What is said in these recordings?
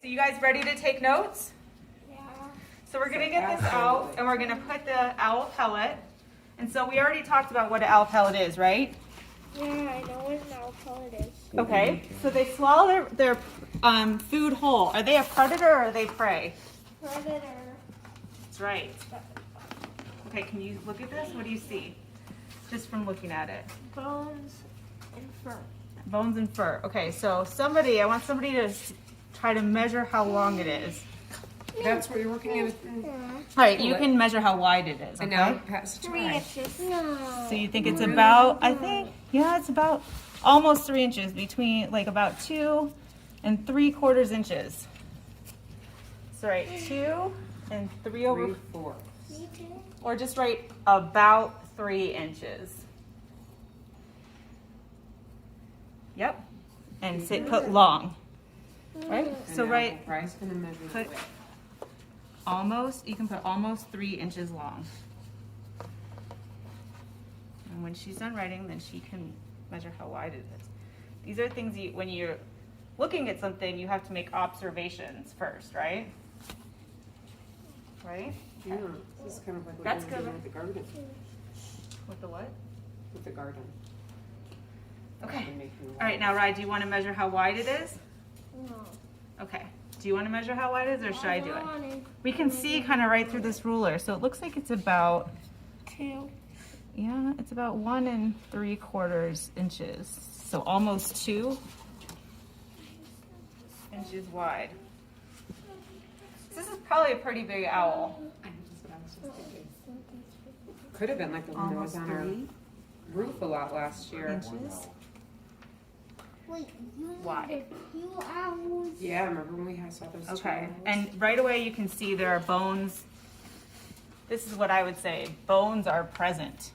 So you guys ready to take notes? Yeah. So we're gonna get this out and we're gonna put the owl pellet. And so we already talked about what an owl pellet is, right? Yeah, I know what an owl pellet is. Okay, so they swallow their food whole. Are they a predator or are they prey? Predator. That's right. Okay, can you look at this? What do you see? Just from looking at it. Bones and fur. Bones and fur. Okay, so I want somebody to try to measure how long it is. That's what you're looking at. All right, you can measure how wide it is, And okay? now pass it to 3 Ryan. inches. No. So you think it's about, I think, yeah, it's about almost 3 inches, between like about 2 3/4 inches. So right, 2 3 over, 3/4. or just right about 3 inches. Yep, and say, put long, right? And So now right, Bryce's gonna measure the put- width. almost, you can put almost 3 inches long. And when she's done writing, then she can measure how wide it is. These are things when you're looking at something, you have to make observations first, right? Right? Yeah, this is kind of like what That's you're doing good. with the garden. With the what? With the garden. Okay. And making All right, now, Rye, do you want to measure how wide it is? No. Okay. Do you want to measure how wide it is, or should I do it? want it. We can see kind of right through this ruler, so it looks like it's about, 2. yeah, it's about 1 3/4 inches. So almost 2 inches wide. This is probably a pretty big owl. I know, that's what I was just thinking. Could have been like the one that was on our roof a lot last year. Inches. Wait, you Wide. need a few owls. Yeah, remember when we saw those two Okay, owls? and right away you can see there are bones. This is what I would say, bones are present.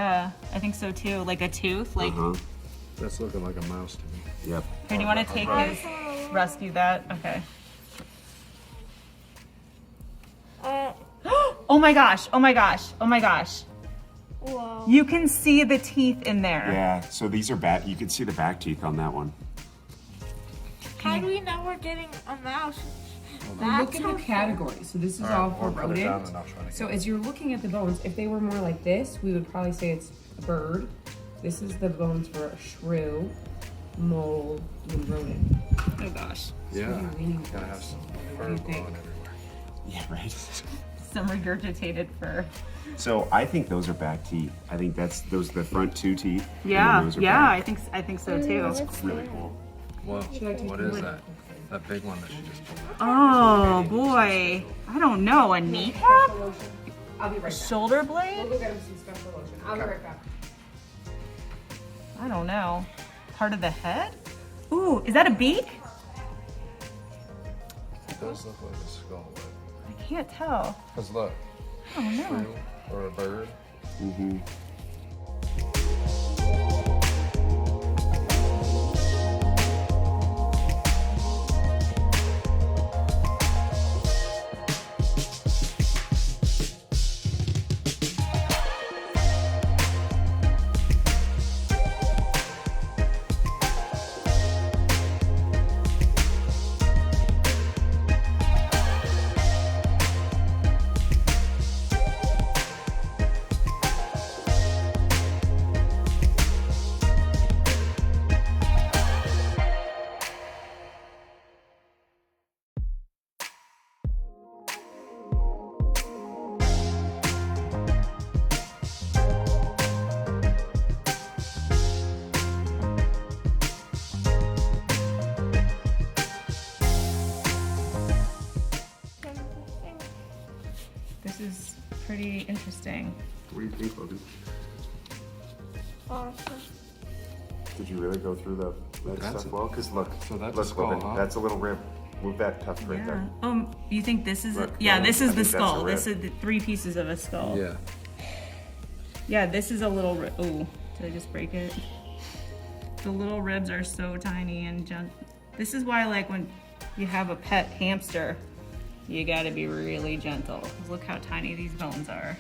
Yeah, I think so too. Like a tooth. Like, Uh-huh. That's looking like a mouse to me. Yep. here, do you want to take his, rescue that? Okay. Oh my gosh, oh my gosh, oh my gosh. Whoa. You can see the teeth in there. Yeah, so these are back, you can see the back teeth on that one. How do we know we're getting a mouse? Look at the category. So this is all for I'll put it down rodent. and I'll try to So as you're looking at the bones, if they were more like this, we would probably say it's a bird. This is the bones for a shrew, mole, and rodent. Oh gosh. Yeah, What are you leaning gotta have towards? some What fur do you blowing think? everywhere. Yeah, right. Some regurgitated fur. So I think those are back teeth. I think that's those the front two teeth. and then Yeah, those are yeah, back. I think so too. That's really cool. Well, Should I take what the is wood? that? That big one that you just pulled out. Oh boy. I don't know. A kneecap? I'll be right back. Shoulder We'll blade? go get him some special lotion. I'll be right back. I don't know. Part of the head? Ooh, is that a beak? It does look like a skull, but I can't tell. because look, I don't know. shrew or a bird. Mm-hmm. This is pretty interesting. What do you think, Logan? Awesome. Did you really go through that That's stuff a- well? Because look, so that's a look, skull, Logan, huh? that's a little rib. Move that tuft right there. You think this is Look, yeah, no, this I is the think that's a skull. rib. This is the 3 pieces of a skull. Yeah. Yeah, this is a little ooh, did I just break it? The little ribs are so tiny and this is why like when you have a pet hamster, you gotta be really gentle. 'Cause look how tiny these bones are.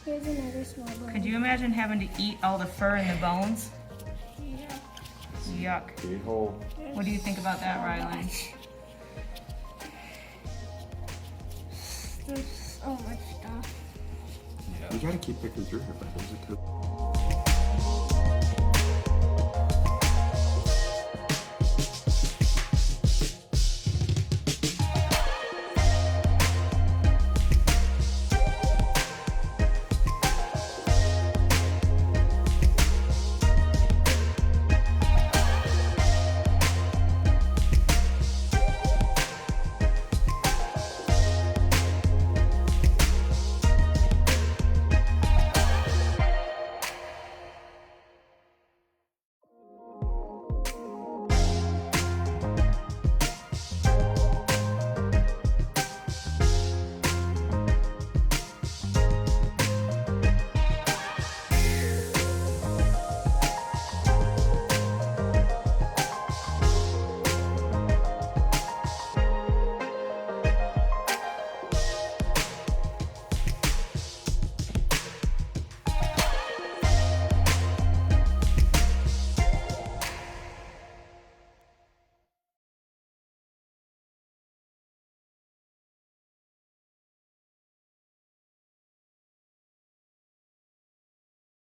Here's another small one. Could you imagine having to eat all the fur and the bones? Yeah. Yuck. Big hole. What do you think about that, Riley? There's so much stuff. You gotta keep picking through here, but there's a two.